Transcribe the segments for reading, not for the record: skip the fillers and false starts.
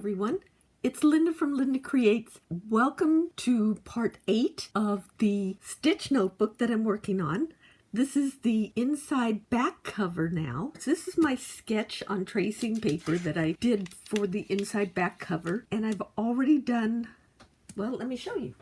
everyone. It's Linda from LyndaCreates. Welcome to part 8 of the stitch notebook that I'm working on. This is the inside back cover now. This is my sketch on tracing paper that I did for the inside back cover, and I've already done, well, let me show you.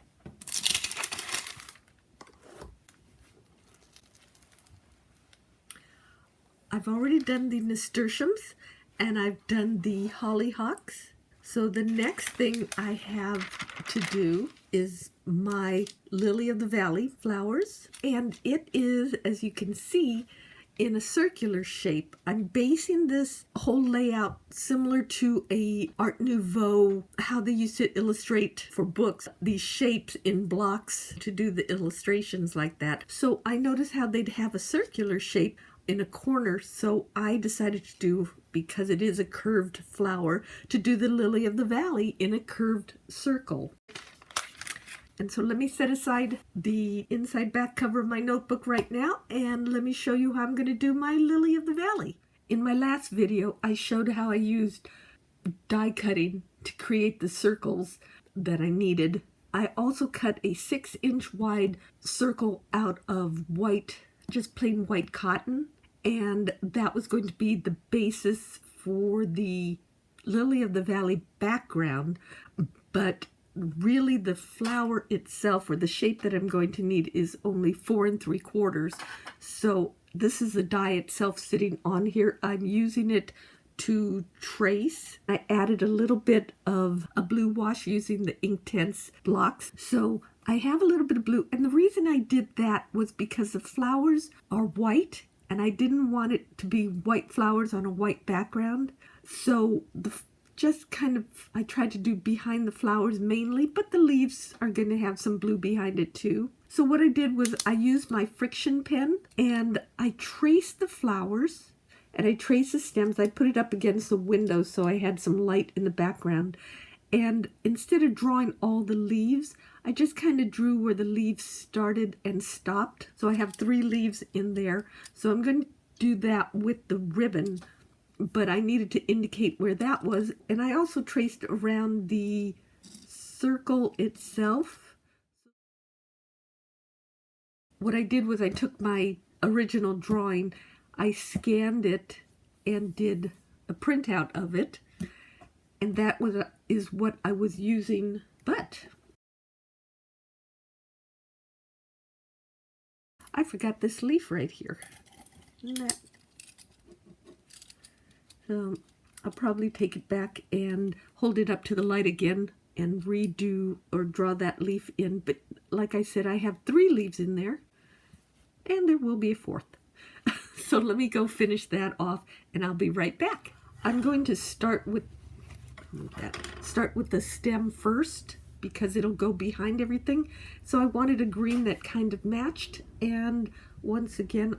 I've already done the nasturtiums and I've done the hollyhocks. So the next thing I have to do is my lily of the valley flowers, and it is, as you can see, in a circular shape. I'm basing this whole layout similar to a Art Nouveau, how they used to illustrate for books, these shapes in blocks to do the illustrations like that. So I noticed how they'd have a circular shape in a corner, so I decided to do, because it is a curved flower, to do the lily of the valley in a curved circle. And so let me set aside the inside back cover of my notebook right now, and let me show you how I'm going to do my lily of the valley. In my last video, I showed how I used die cutting to create the circles that I needed. I also cut a 6-inch wide circle out of white, just plain white cotton, and that was going to be the basis for the lily of the valley background. But really the flower itself, or the shape that I'm going to need, is only 4 3/4. So this is the die itself sitting on here. I'm using it to trace. I added a little bit of a blue wash using the Inktense blocks. So I have a little bit of blue, and the reason I did that was because the flowers are white and I didn't want it to be white flowers on a white background. So just kind of, I tried to do behind the flowers mainly, but the leaves are going to have some blue behind it too. So what I did was I used my friction pen and I traced the flowers and I traced the stems. I put it up against the window so I had some light in the background. And instead of drawing all the leaves, I just kind of drew where the leaves started and stopped. So I have 3 leaves in there. So I'm going to do that with the ribbon, but I needed to indicate where that was. And I also traced around the circle itself. What I did was I took my original drawing, I scanned it and did a printout of it. And that is what I was using. But I forgot this leaf right here. So I'll probably take it back and hold it up to the light again and redo or draw that leaf in. But like I said, I have 3 leaves in there, and there will be a 4th. So let me go finish that off and I'll be right back. I'm going to start with the stem first because it'll go behind everything. So I wanted a green that kind of matched, and once again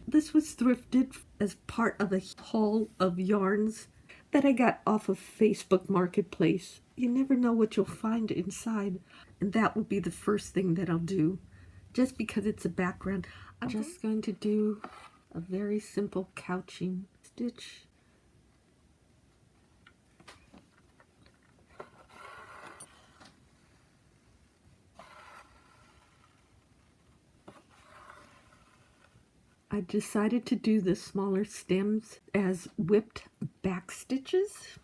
this was thrifted as part of a haul of yarns that I got off of Facebook Marketplace. You never know what you'll find inside, and that will be the first thing that I'll do, just because it's a background. I'm just going to do a very simple couching stitch. I decided to do the smaller stems as whipped back stitches.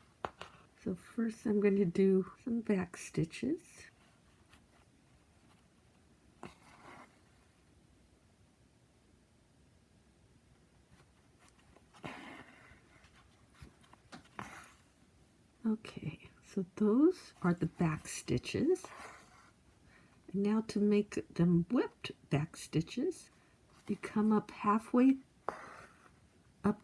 So first I'm going to do some back stitches. Okay, so those are the back stitches. And now to make them whipped back stitches, you come up halfway up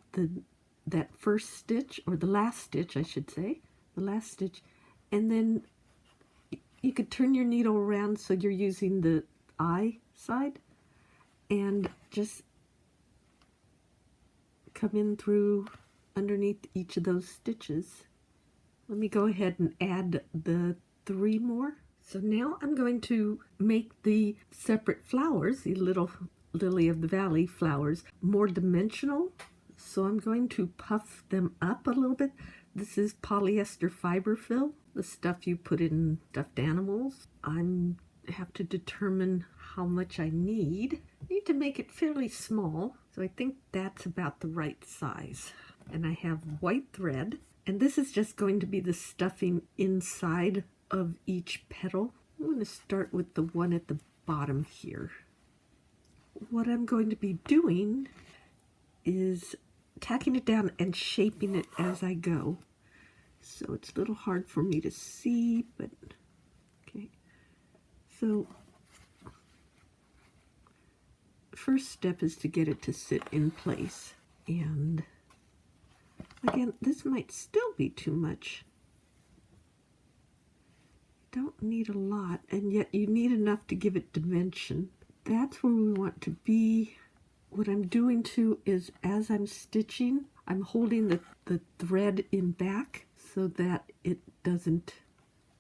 that first stitch, or the last stitch I should say, the last stitch, and then you could turn your needle around so you're using the eye side and just come in through underneath each of those stitches. Let me go ahead and add the 3 more. So now I'm going to make the separate flowers, the little lily of the valley flowers, more dimensional. so I'm going to puff them up a little bit. This is polyester fiber fill, the stuff you put in stuffed animals. I have to determine how much I need. I need to make it fairly small, so I think that's about the right size. And I have white thread, and this is just going to be the stuffing inside of each petal. I'm going to start with the one at the bottom here. What I'm going to be doing is tacking it down and shaping it as I go. So it's a little hard for me to see, but okay. So first step is to get it to sit in place. And again, this might still be too much. Don't need a lot, and yet you need enough to give it dimension. That's where we want to be. What I'm doing too is, as I'm stitching, I'm holding the thread in back so that it doesn't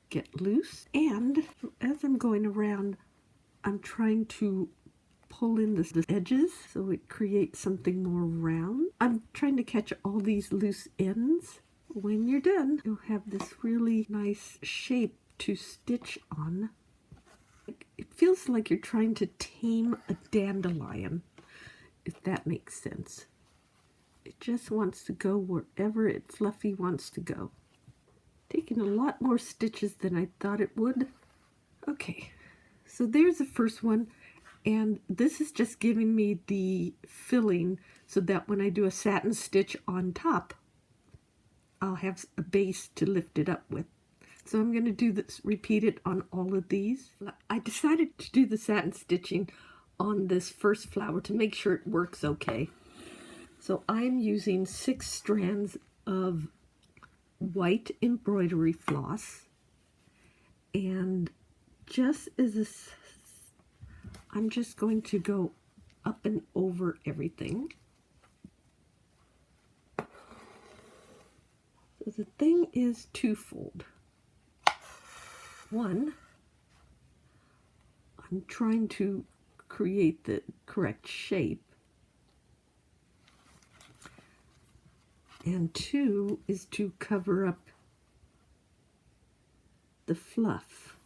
get loose. And as I'm going around, I'm trying to pull in the edges so it creates something more round. I'm trying to catch all these loose ends. When you're done, you'll have this really nice shape to stitch on. It feels like you're trying to tame a dandelion, if that makes sense. It just wants to go wherever it fluffy wants to go. Taking a lot more stitches than I thought it would. Okay, so there's the first one, and this is just giving me the filling so that when I do a satin stitch on top, I'll have a base to lift it up with. So I'm going to do this, repeat it on all of these. I decided to do the satin stitching on this first flower to make sure it works okay. So I'm using 6 strands of white embroidery floss, and just as I'm just going to go up and over everything. So the thing is twofold. One, I'm trying to create the correct shape. And 2 is to cover up the fluff.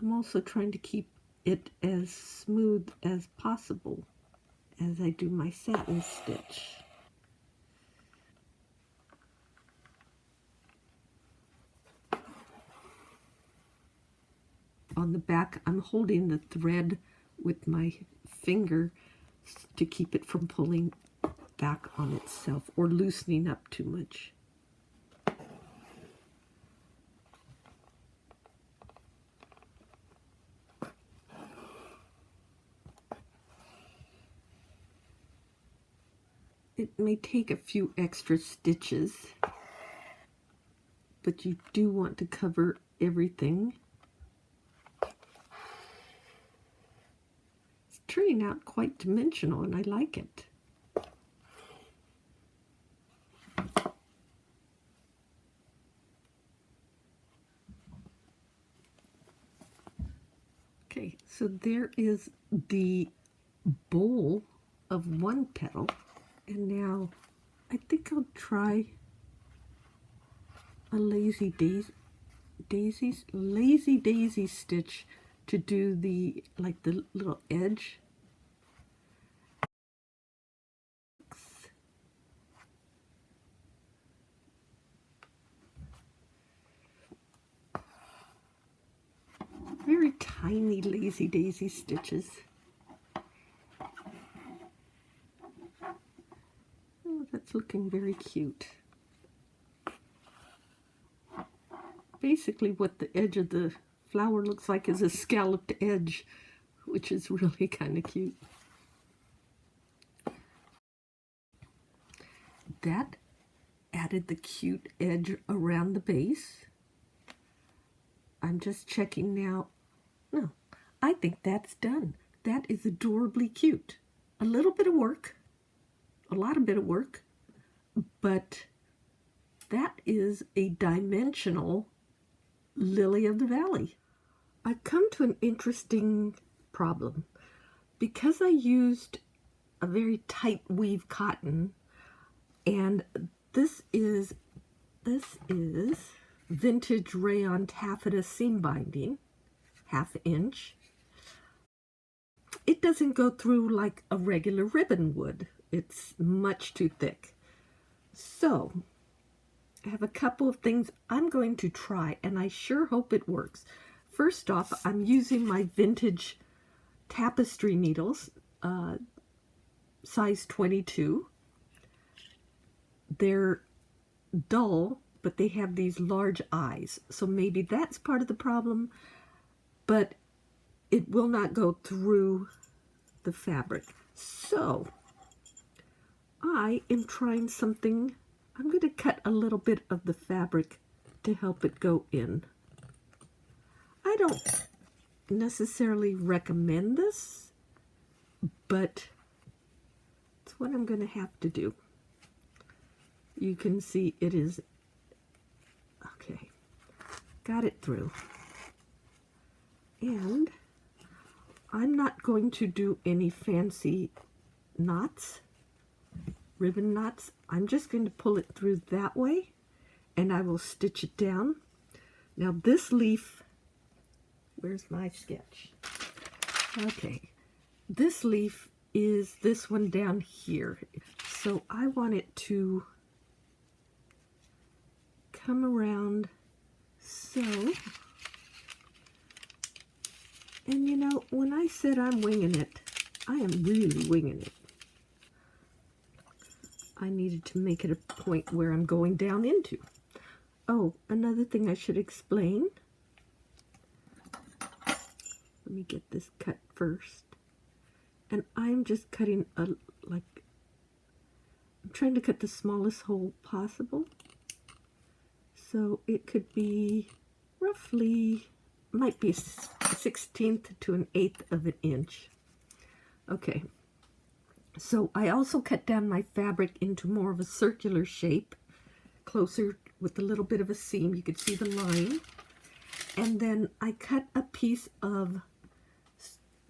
I'm also trying to keep it as smooth as possible as I do my satin stitch. On the back, I'm holding the thread with my finger to keep it from pulling back on itself or loosening up too much. It may take a few extra stitches, but you do want to cover everything. It's turning out quite dimensional, and I like it. Okay, so there is the bowl of one petal. And now I think I'll try a lazy daisy stitch to do the little edge. Very tiny lazy daisy stitches. That's looking very cute. Basically what the edge of the flower looks like is a scalloped edge, which is really kind of cute. That added the cute edge around the base. I'm just checking now. No, I think that's done. That is adorably cute. A little bit of work, a lot of bit of work, but that is a dimensional lily of the valley. I've come to an interesting problem. Because I used a very tight weave cotton, and this is vintage rayon taffeta seam binding, 1/2 inch. It doesn't go through like a regular ribbon would. It's much too thick. So I have a couple of things I'm going to try, and I sure hope it works. First off, I'm using my vintage tapestry needles, size 22. They're dull, but they have these large eyes, so maybe that's part of the problem, but it will not go through the fabric. So I am trying something. I'm going to cut a little bit of the fabric to help it go in. I don't necessarily recommend this, but it's what I'm going to have to do. You can see it is okay. Got it through. And I'm not going to do any fancy knots, ribbon knots. I'm just going to pull it through that way, and I will stitch it down. Now this leaf, where's my sketch? Okay, this leaf is this one down here. So I want it to come around so. And you know, when I said I'm winging it, I am really winging it. I needed to make it a point where I'm going down into. Oh, another thing I should explain. Let me get this cut first. And I'm just cutting I'm trying to cut the smallest hole possible. So it could be roughly, might be a 1/16 to an 1/8 of an inch. Okay. So I also cut down my fabric into more of a circular shape, closer with a little bit of a seam. You could see the line. And then I cut a piece of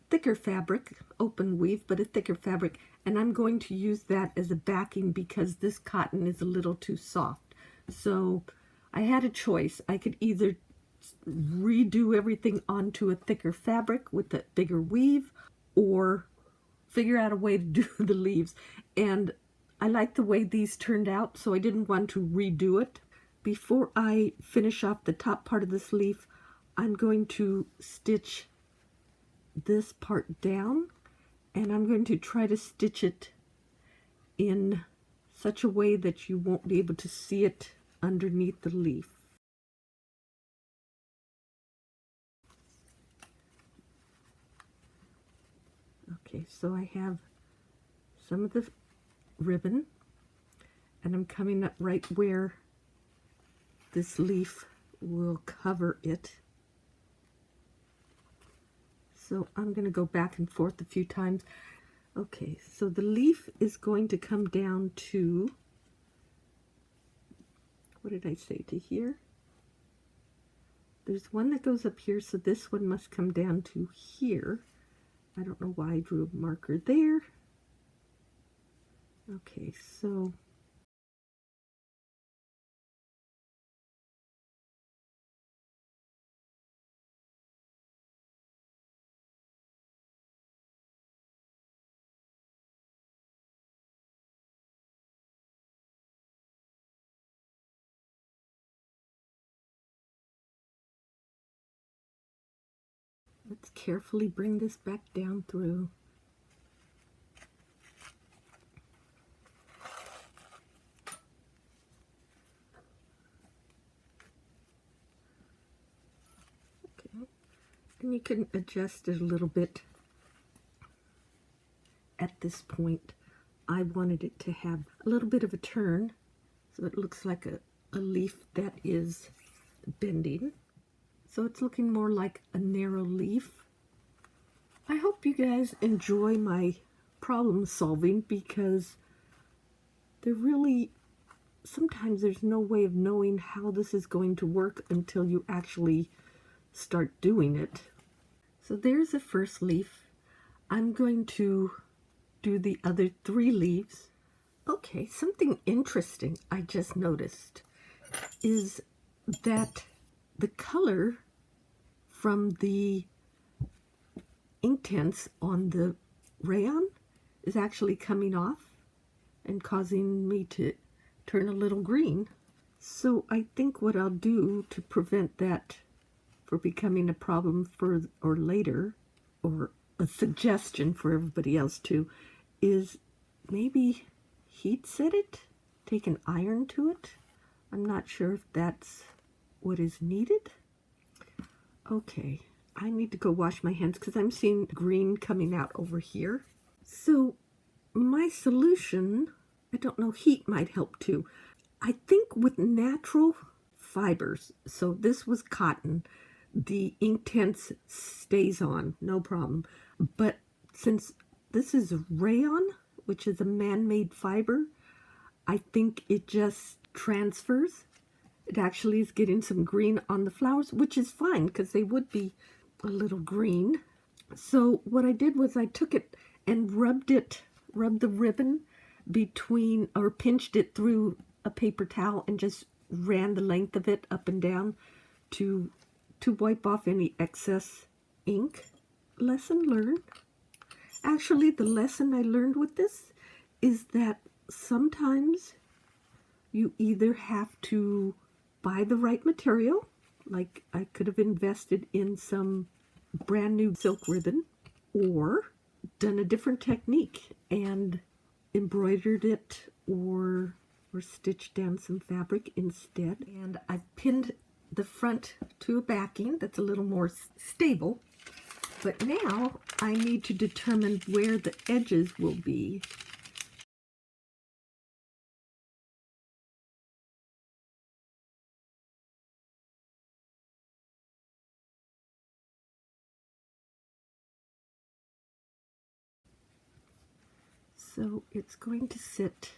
thicker fabric, open weave, but a thicker fabric, and I'm going to use that as a backing because this cotton is a little too soft. So I had a choice. I could either redo everything onto a thicker fabric with a bigger weave, or figure out a way to do the leaves. And I like the way these turned out, so I didn't want to redo it. Before I finish off the top part of this leaf, I'm going to stitch this part down, and I'm going to try to stitch it in such a way that you won't be able to see it underneath the leaf. Okay, so I have some of the ribbon, and I'm coming up right where this leaf will cover it. So I'm going to go back and forth a few times. Okay, so the leaf is going to come down to, what did I say, to here? There's one that goes up here, so this one must come down to here. I don't know why I drew a marker there. Okay, so let's carefully bring this back down through. Okay, and you can adjust it a little bit. At this point, I wanted it to have a little bit of a turn, so it looks like a leaf that is bending. So it's looking more like a narrow leaf. I hope you guys enjoy my problem solving, because sometimes there's no way of knowing how this is going to work until you actually start doing it. So there's the first leaf. I'm going to do the other 3 leaves. Okay, something interesting I just noticed is that the color from the ink tints on the rayon is actually coming off and causing me to turn a little green. So I think what I'll do to prevent that for becoming a problem for or later, or a suggestion for everybody else too, is maybe heat set it, take an iron to it. I'm not sure if that's what is needed. Okay, I need to go wash my hands because I'm seeing green coming out over here. So my solution, I don't know, heat might help too. I think with natural fibers, so this was cotton, the ink tints stays on, no problem. But since this is rayon, which is a man-made fiber, I think it just transfers. It actually is getting some green on the flowers, which is fine because they would be a little green. So what I did was I took it and rubbed the ribbon between, or pinched it through a paper towel and just ran the length of it up and down to wipe off any excess ink. Lesson learned. Actually, the lesson I learned with this is that sometimes you either have to buy the right material, like I could have invested in some brand new silk ribbon, or done a different technique and embroidered it or stitched down some fabric instead. And I pinned the front to a backing that's a little more stable. But now I need to determine where the edges will be. So it's going to sit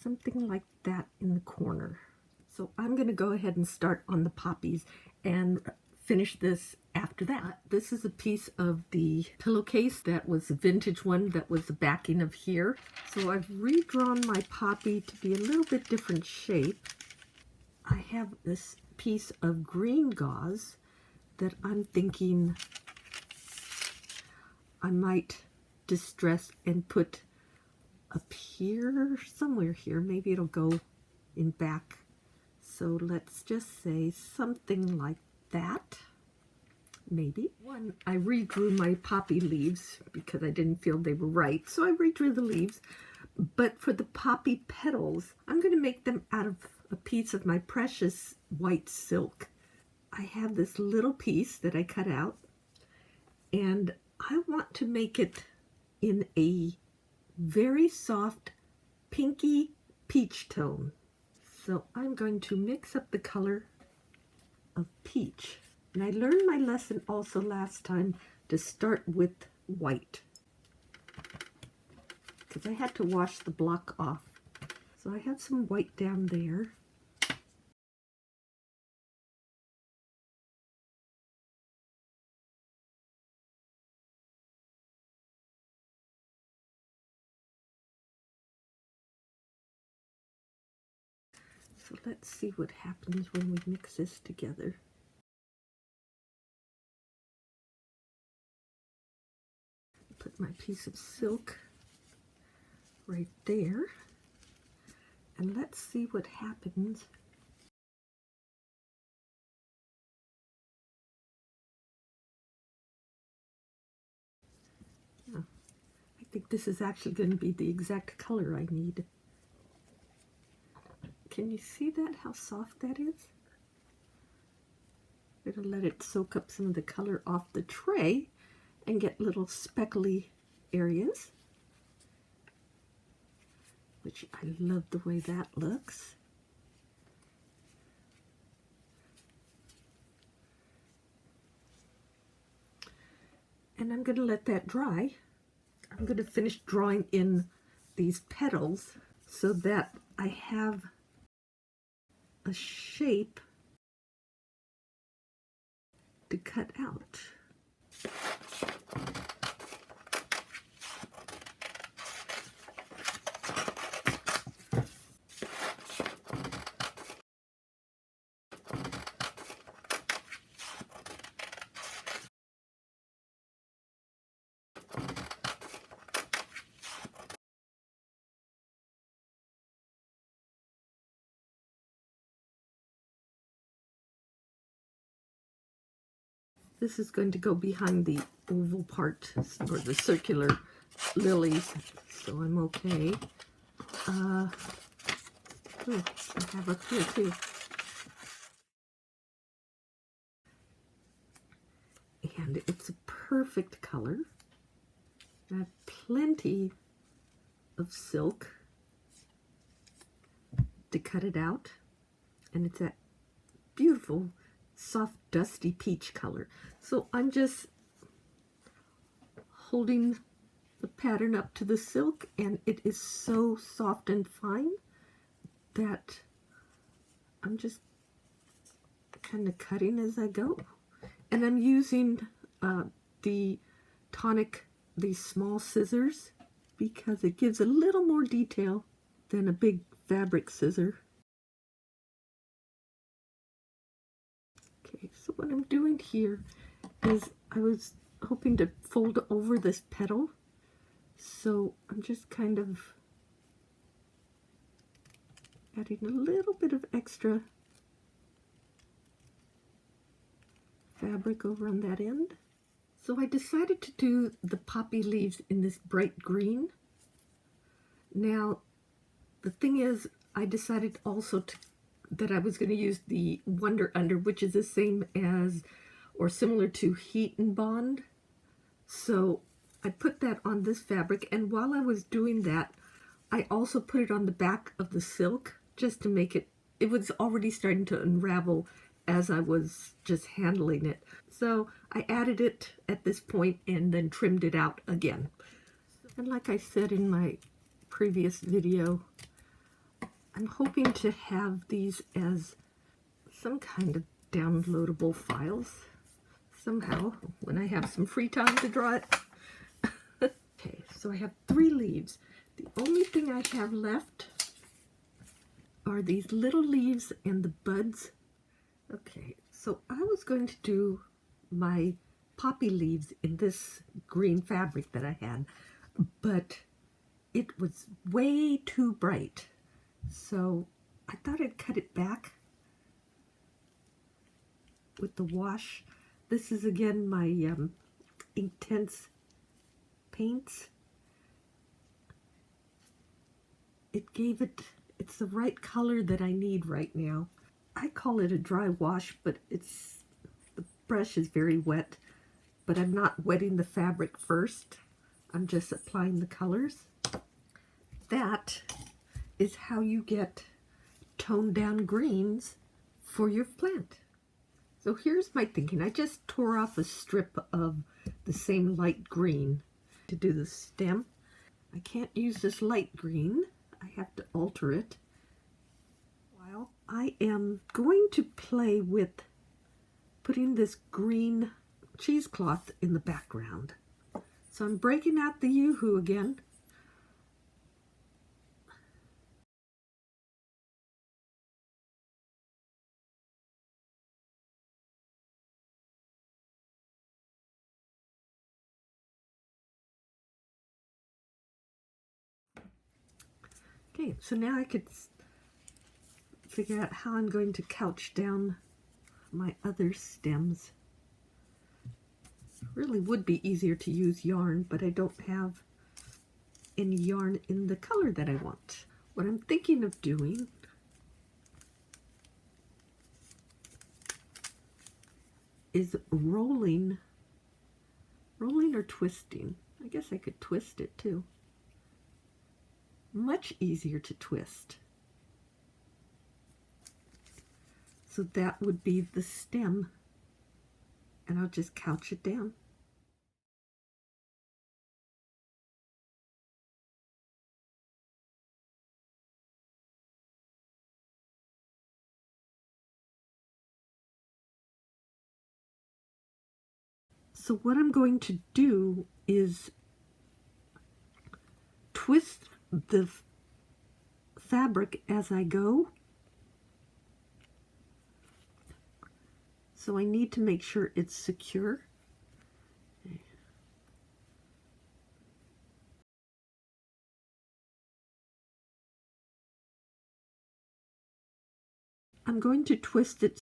something like that in the corner. So I'm going to go ahead and start on the poppies and finish this after that. This is a piece of the pillowcase that was a vintage one that was the backing of here. So I've redrawn my poppy to be a little bit different shape. I have this piece of green gauze that I'm thinking I might distress and put up here, somewhere here. Maybe it'll go in back. So let's just say something like that. Maybe. I redrew my poppy leaves because I didn't feel they were right. So I redrew the leaves. But for the poppy petals, I'm going to make them out of a piece of my precious white silk. I have this little piece that I cut out, and I want to make it in a very soft pinky peach tone. So I'm going to mix up the color of peach. And I learned my lesson also last time to start with white, because I had to wash the block off. So I have some white down there. So let's see what happens when we mix this together. Put my piece of silk right there, and let's see what happens. Yeah, I think this is actually going to be the exact color I need. Can you see that, how soft that is? I'm going to let it soak up some of the color off the tray and get little speckly areas, which I love the way that looks. And I'm going to let that dry. I'm going to finish drawing in these petals so that I have a shape to cut out. This is going to go behind the oval part, or the circular lilies, so I'm okay. I have up here too. And it's a perfect color. I have plenty of silk to cut it out, and it's that beautiful soft dusty peach color. So I'm just holding the pattern up to the silk, and it is so soft and fine that I'm just kind of cutting as I go. And I'm using the tonic, these small scissors, because it gives a little more detail than a big fabric scissor. Okay, so what I'm doing here is I was hoping to fold over this petal, so I'm just kind of adding a little bit of extra fabric over on that end. So I decided to do the poppy leaves in this bright green. Now, the thing is, I decided also that I was going to use the Wonder Under, which is the same as or similar to Heat and Bond. So I put that on this fabric, and while I was doing that, I also put it on the back of the silk just to make it, it was already starting to unravel as I was just handling it. So I added it at this point and then trimmed it out again. And like I said in my previous video, I'm hoping to have these as some kind of downloadable files somehow when I have some free time to draw it. Okay, so I have 3 leaves. The only thing I have left are these little leaves and the buds. Okay, so I was going to do my poppy leaves in this green fabric that I had, but it was way too bright. So I thought I'd cut it back with the wash. This is again my Intense paints. It gave it, it's the right color that I need right now. I call it a dry wash, but the brush is very wet, but I'm not wetting the fabric first. I'm just applying the colors. That is how you get toned down greens for your plant. So here's my thinking. I just tore off a strip of the same light green to do the stem. I can't use this light green. I have to alter it. While I am going to play with putting this green cheesecloth in the background. So I'm breaking out the Yoo-hoo again. Okay, so now I could figure out how I'm going to couch down my other stems. It really would be easier to use yarn, but I don't have any yarn in the color that I want. What I'm thinking of doing is rolling or twisting. I guess I could twist it too. Much easier to twist. So that would be the stem, and I'll just couch it down. So what I'm going to do is twist the fabric as I go. So I need to make sure it's secure. I'm going to twist it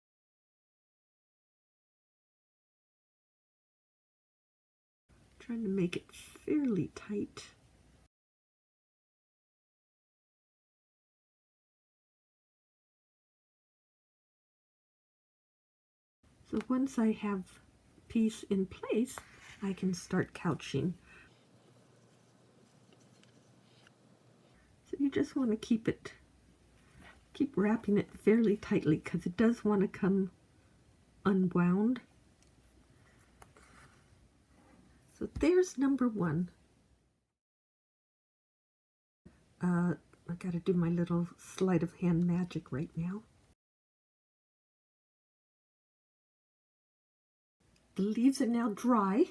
trying to make it fairly tight. So once I have piece in place, I can start couching. So you just want to keep wrapping it fairly tightly because it does want to come unwound. So there's number one. I gotta do my little sleight of hand magic right now. The leaves are now dry,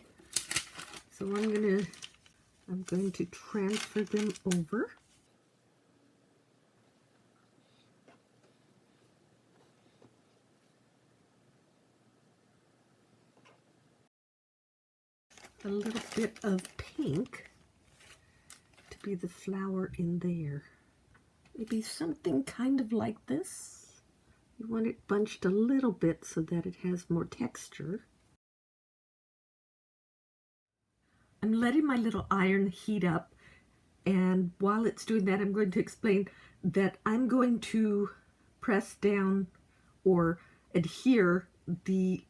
so I'm going to transfer them over. A little bit of pink to be the flower in there. Maybe something kind of like this. You want it bunched a little bit so that it has more texture. I'm letting my little iron heat up, and while it's doing that, I'm going to explain that I'm going to press down or adhere the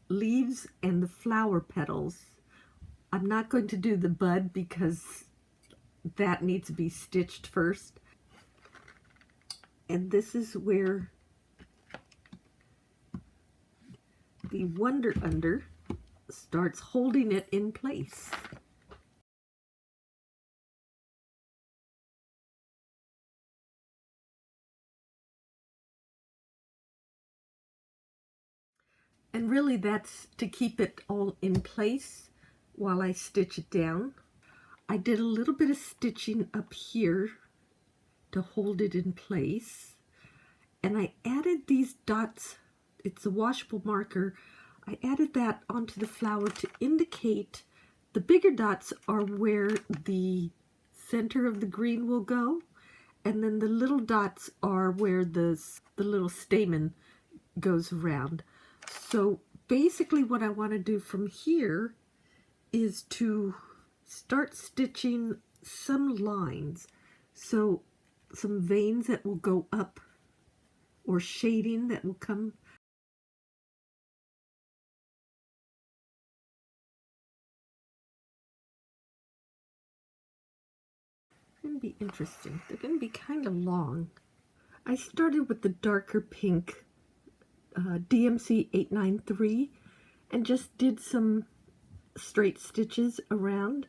leaves and the flower petals. I'm not going to do the bud because that needs to be stitched first. And this is where the Wonder Under starts holding it in place. And really that's to keep it all in place while I stitch it down. I did a little bit of stitching up here to hold it in place. And I added these dots, it's a washable marker, I added that onto the flower to indicate the bigger dots are where the center of the green will go, and then the little dots are where the little stamen goes around. So basically what I want to do from here is to start stitching some lines. So some veins that will go up or shading that will come. It's going to be interesting. They're going to be kind of long. I started with the darker pink DMC 893 and just did some straight stitches around,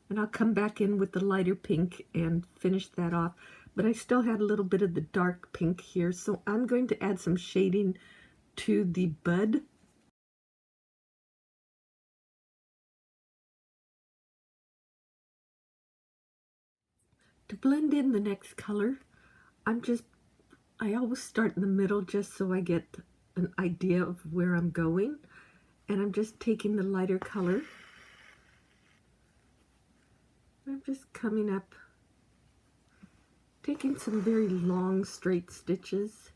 and I'll come back in with the lighter pink and finish that off. But I still had a little bit of the dark pink here, so I'm going to add some shading to the bud. To blend in the next color, I always start in the middle just so I get an idea of where I'm going, and I'm just taking the lighter color. I'm just coming up, taking some very long straight stitches.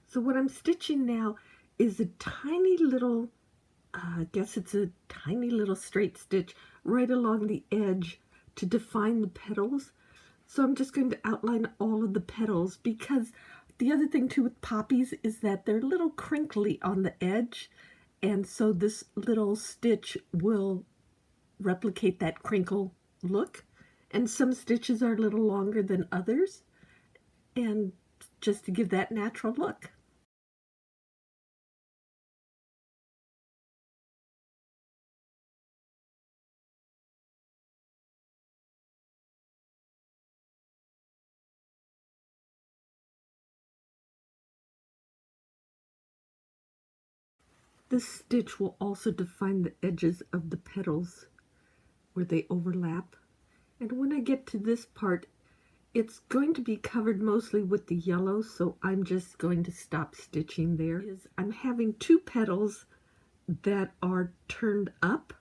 So what I'm stitching now is a tiny little, I guess it's a tiny little straight stitch right along the edge to define the petals. So I'm just going to outline all of the petals, because the other thing too with poppies is that they're a little crinkly on the edge, and so this little stitch will replicate that crinkle look. And some stitches are a little longer than others, and just to give that natural look. This stitch will also define the edges of the petals where they overlap. And when I get to this part, it's going to be covered mostly with the yellow, so I'm just going to stop stitching there. I'm having two petals that are turned up,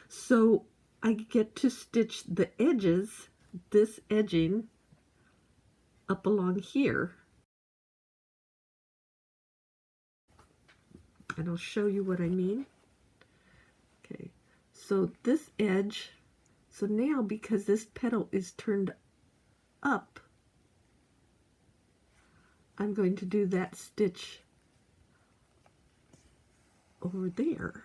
so I get to stitch the edges, this edging, up along here. And I'll show you what I mean. Okay, so this edge, so now because this petal is turned up, I'm going to do that stitch over there.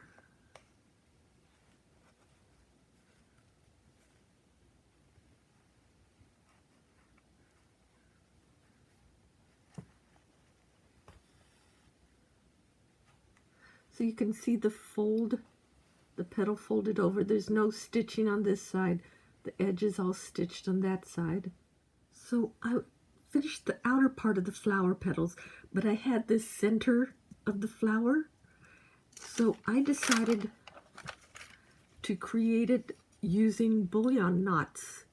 So you can see the fold, the petal folded over. There's no stitching on this side. The edge is all stitched on that side. So I finished the outer part of the flower petals, but I had this center of the flower. So I decided to create it using bullion knots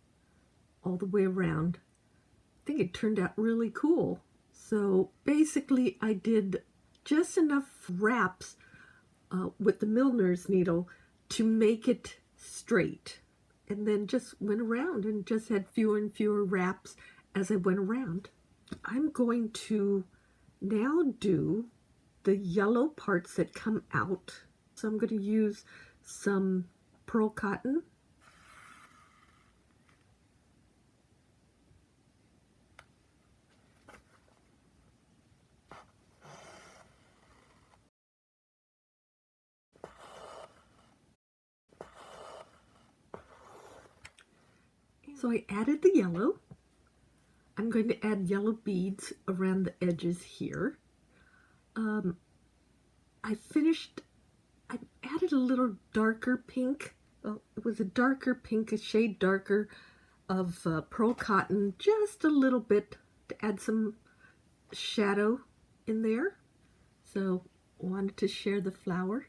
all the way around. I think it turned out really cool. So basically I did just enough wraps with the milliner's needle to make it straight, and then just went around and just had fewer and fewer wraps as I went around. I'm going to now do the yellow parts that come out. So I'm going to use some pearl cotton. So I added the yellow. I'm going to add yellow beads around the edges here. I added a little darker pink. Well, it was a darker pink, a shade darker of pearl cotton, just a little bit to add some shadow in there. So wanted to share the flower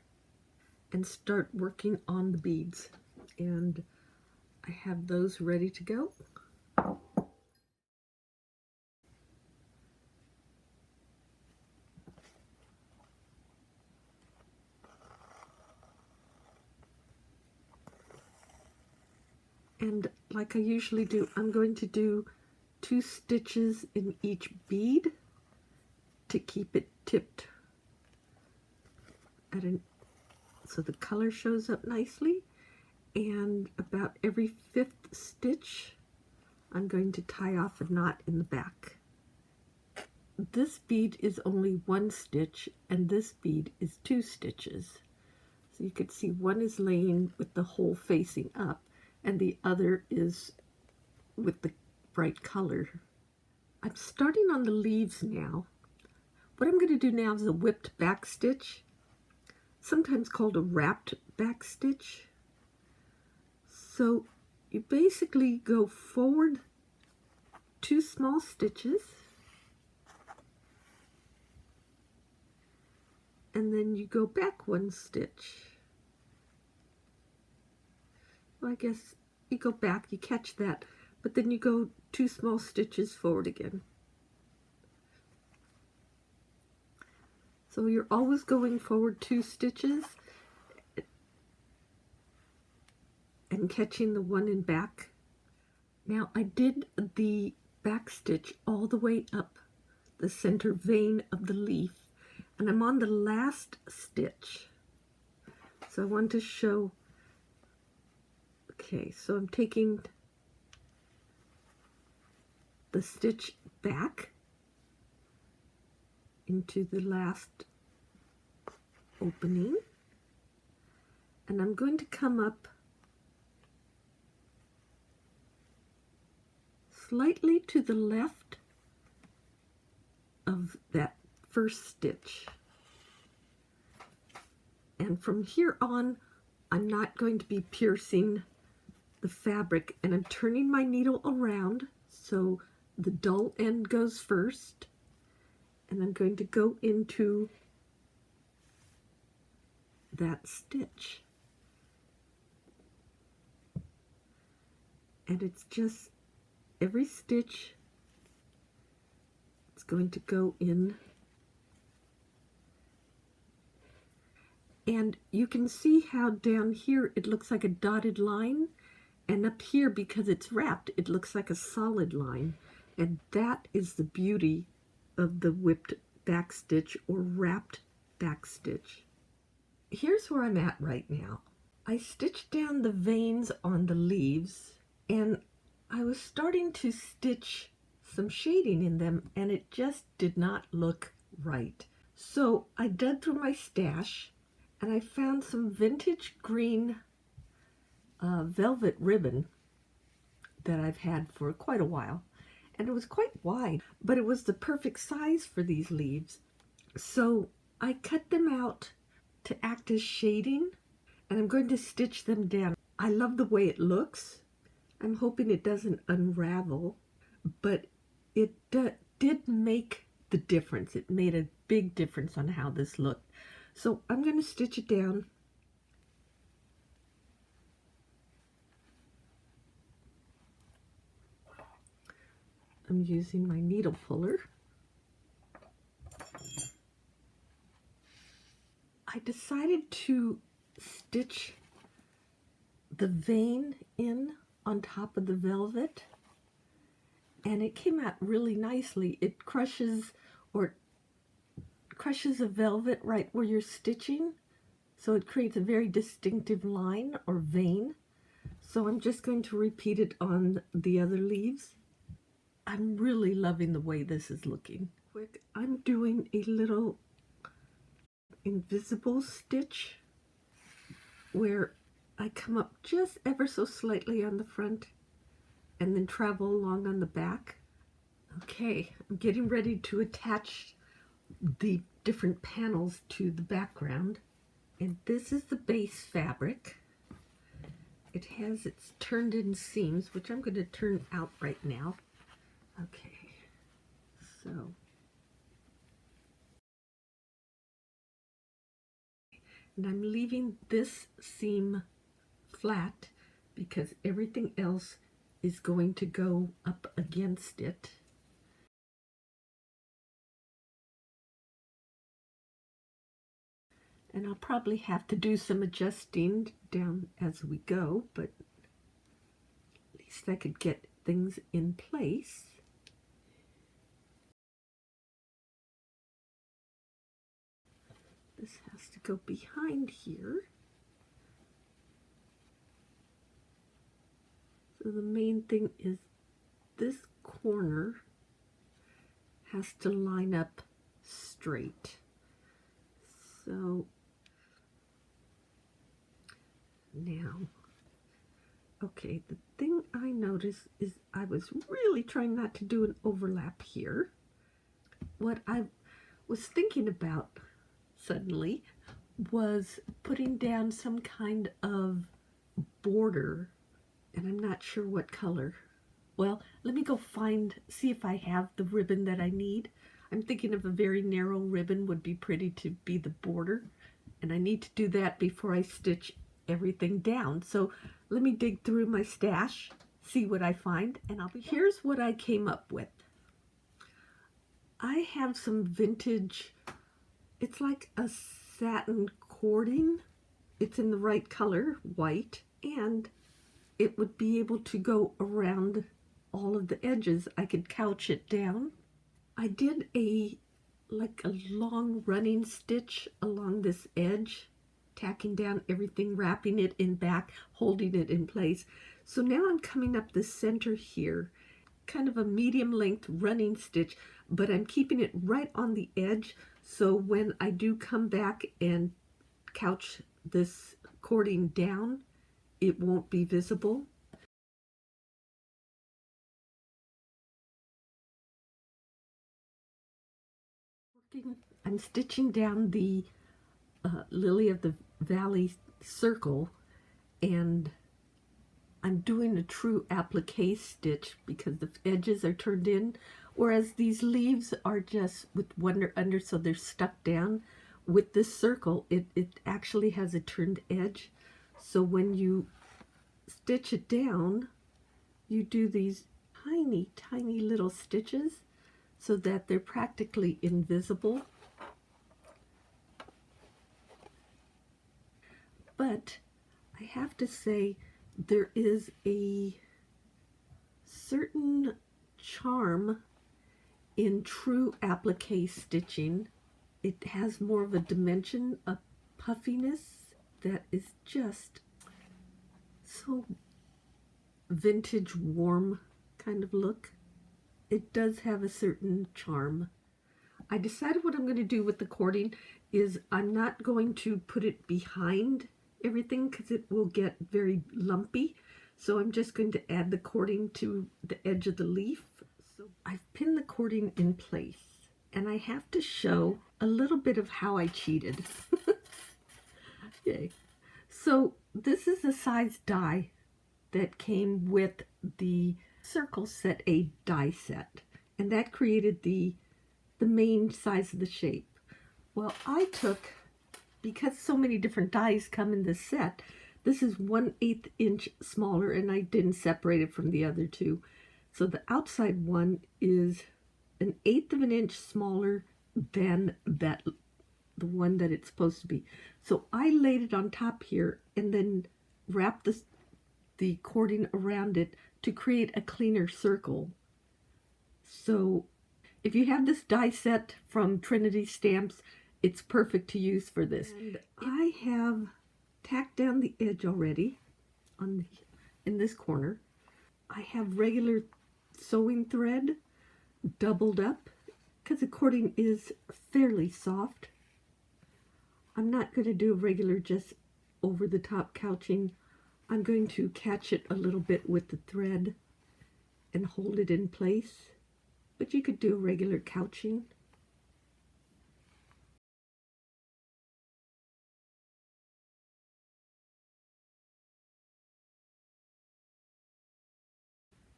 and start working on the beads. And I have those ready to go. And like I usually do, I'm going to do 2 stitches in each bead to keep it tipped at so the color shows up nicely. And about every 5th stitch, I'm going to tie off a knot in the back. This bead is only 1 stitch, and this bead is 2 stitches. So you can see one is laying with the hole facing up, and the other is with the bright color. I'm starting on the leaves now. What I'm going to do now is a whipped back stitch, sometimes called a wrapped back stitch. So you basically go forward 2 small stitches, and then you go back 1 stitch. Well, I guess you go back, you catch that, but then you go 2 small stitches forward again. So you're always going forward 2 stitches and catching the one in back. Now I did the back stitch all the way up the center vein of the leaf, and I'm on the last stitch. So I want to show. Okay, so I'm taking the stitch back into the last opening, and I'm going to come up slightly to the left of that first stitch. And from here on, I'm not going to be piercing the fabric, and I'm turning my needle around so the dull end goes first, and I'm going to go into that stitch. And it's just every stitch, it's going to go in. And you can see how down here it looks like a dotted line, and up here, because it's wrapped, it looks like a solid line. And that is the beauty of the whipped back stitch or wrapped back stitch. Here's where I'm at right now. I stitched down the veins on the leaves, and I was starting to stitch some shading in them, and it just did not look right. So I dug through my stash, and I found some vintage green velvet ribbon that I've had for quite a while. And it was quite wide, but it was the perfect size for these leaves. So I cut them out to act as shading, and I'm going to stitch them down. I love the way it looks. I'm hoping it doesn't unravel, but it did make the difference. It made a big difference on how this looked. So I'm going to stitch it down. I'm using my needle puller. I decided to stitch the vein in on top of the velvet, and it came out really nicely. It crushes a velvet right where you're stitching, so it creates a very distinctive line or vein. So I'm just going to repeat it on the other leaves. I'm really loving the way this is looking. Quick, I'm doing a little invisible stitch where I come up just ever so slightly on the front and then travel along on the back. Okay, I'm getting ready to attach the different panels to the background, and this is the base fabric. It has its turned in seams, which I'm going to turn out right now. Okay, so and I'm leaving this seam flat because everything else is going to go up against it. And I'll probably have to do some adjusting down as we go, but at least I could get things in place. This has to go behind here. So the main thing is this corner has to line up straight. So now, okay, the thing I noticed is I was really trying not to do an overlap here. What I was thinking about suddenly was putting down some kind of border, and I'm not sure what color. Well, let me go see if I have the ribbon that I need. I'm thinking of a very narrow ribbon would be pretty to be the border, and I need to do that before I stitch everything down. So let me dig through my stash, see what I find, and here's what I came up with. I have some vintage, it's like a satin cording. It's in the right color, white, and it would be able to go around all of the edges. I could couch it down. I did like a long running stitch along this edge, tacking down everything, wrapping it in back, holding it in place. So now I'm coming up the center here, kind of a medium length running stitch, but I'm keeping it right on the edge, so when I do come back and couch this cording down, it won't be visible. I'm stitching down the Lily of the Valley circle, and I'm doing a true applique stitch because the edges are turned in, whereas these leaves are just with one under, so they're stuck down. with this circle, it actually has a turned edge. So when you stitch it down, you do these tiny, tiny little stitches so that they're practically invisible. But I have to say, there is a certain charm in true applique stitching. It has more of a dimension, a puffiness that is just so vintage, warm kind of look. It does have a certain charm. I decided what I'm going to do with the cording is I'm not going to put it behind everything because it will get very lumpy. So I'm just going to add the cording to the edge of the leaf. So I've pinned the cording in place, and I have to show a little bit of how I cheated. Yay. So this is a size die that came with the Circle Set A die set, and that created the main size of the shape. Well, I took, because so many different dies come in this set, this is 1/8 inch smaller, and I didn't separate it from the other two. So the outside one is 1/8 of an inch smaller than that, the one that it's supposed to be. So I laid it on top here and then wrapped the cording around it to create a cleaner circle. So if you have this die set from Trinity Stamps, it's perfect to use for this. And I have tacked down the edge already in this corner. I have regular sewing thread doubled up because the cording is fairly soft. I'm not going to do a regular just over the top couching. I'm going to catch it a little bit with the thread and hold it in place, but you could do a regular couching.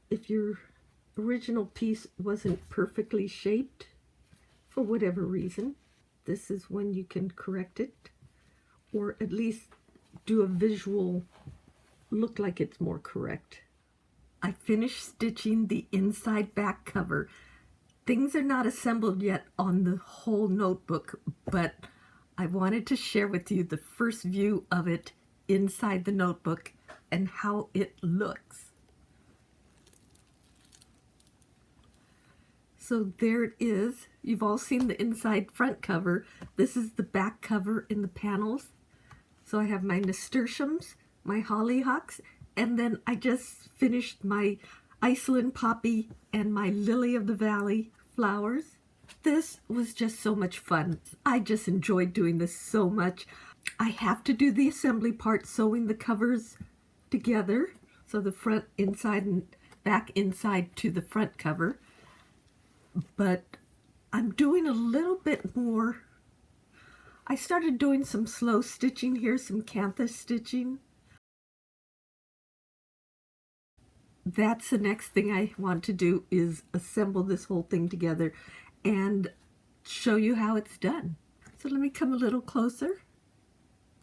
If your original piece wasn't perfectly shaped for whatever reason, this is when you can correct it, or at least do a visual look like it's more correct. I finished stitching the inside back cover. Things are not assembled yet on the whole notebook, but I wanted to share with you the first view of it inside the notebook and how it looks. So there it is. You've all seen the inside front cover. This is the back cover in the panels. So I have my nasturtiums, my hollyhocks, and then I just finished my Iceland poppy and my lily of the valley flowers. This was just so much fun. I just enjoyed doing this so much. I have to do the assembly part, sewing the covers together. So the front inside and back inside to the front cover. But I'm doing a little bit more. I started doing some slow stitching here, some canthus stitching. That's the next thing I want to do, is assemble this whole thing together and show you how it's done. So let me come a little closer.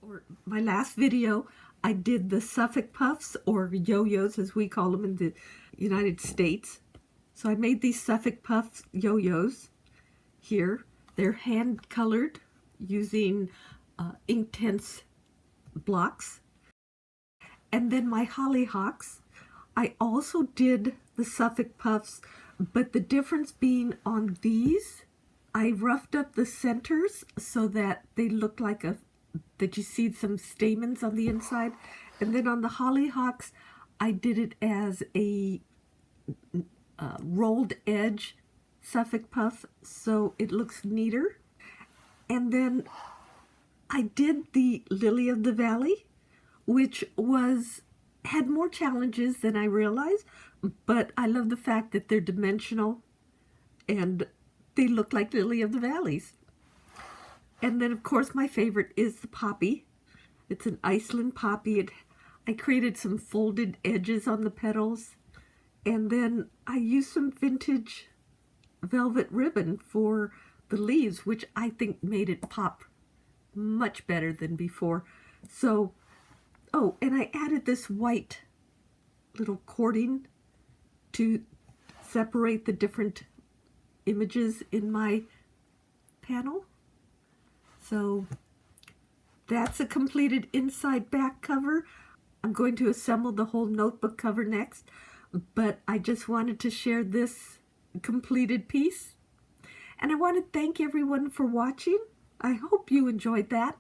For my last video, I did the Suffolk puffs, or yo-yos as we call them in the United States. So I made these Suffolk puff yo-yos here. They're hand colored using Inktense blocks. And then my hollyhocks, I also did the Suffolk puffs, but the difference being on these, I roughed up the centers so that they look like that you see some stamens on the inside. And then on the hollyhocks, I did it as a rolled edge Suffolk puff, so it looks neater. And then I did the Lily of the Valley, which had more challenges than I realized, but I love the fact that they're dimensional and they look like Lily of the Valleys. And then of course my favorite is the poppy. It's an Iceland poppy. I created some folded edges on the petals, and then I used some vintage velvet ribbon for the leaves, which I think made it pop much better than before. So, oh, and I added this white little cording to separate the different images in my panel. So that's a completed inside back cover. I'm going to assemble the whole notebook cover next, but I just wanted to share this completed piece. And I want to thank everyone for watching. I hope you enjoyed that.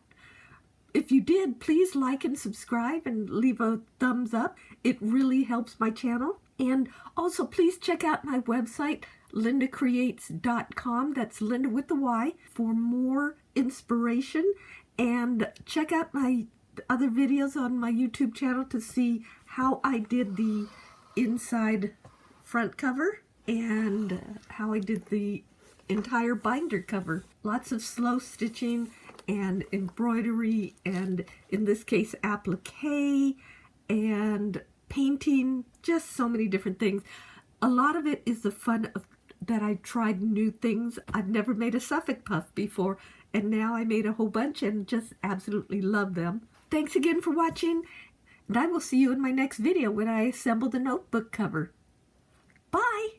If you did, please like and subscribe and leave a thumbs up. It really helps my channel. And also, please check out my website, LyndaCreates.com. That's Linda with the Y, for more inspiration. And check out my other videos on my YouTube channel to see how I did the inside front cover and how I did the entire binder cover. Lots of slow stitching and embroidery, and in this case applique and painting, just so many different things. A lot of it is the fun of that I tried new things. I've never made a Suffolk puff before, and now I made a whole bunch and just absolutely love them. Thanks again for watching, and I will see you in my next video when I assemble the notebook cover. Bye!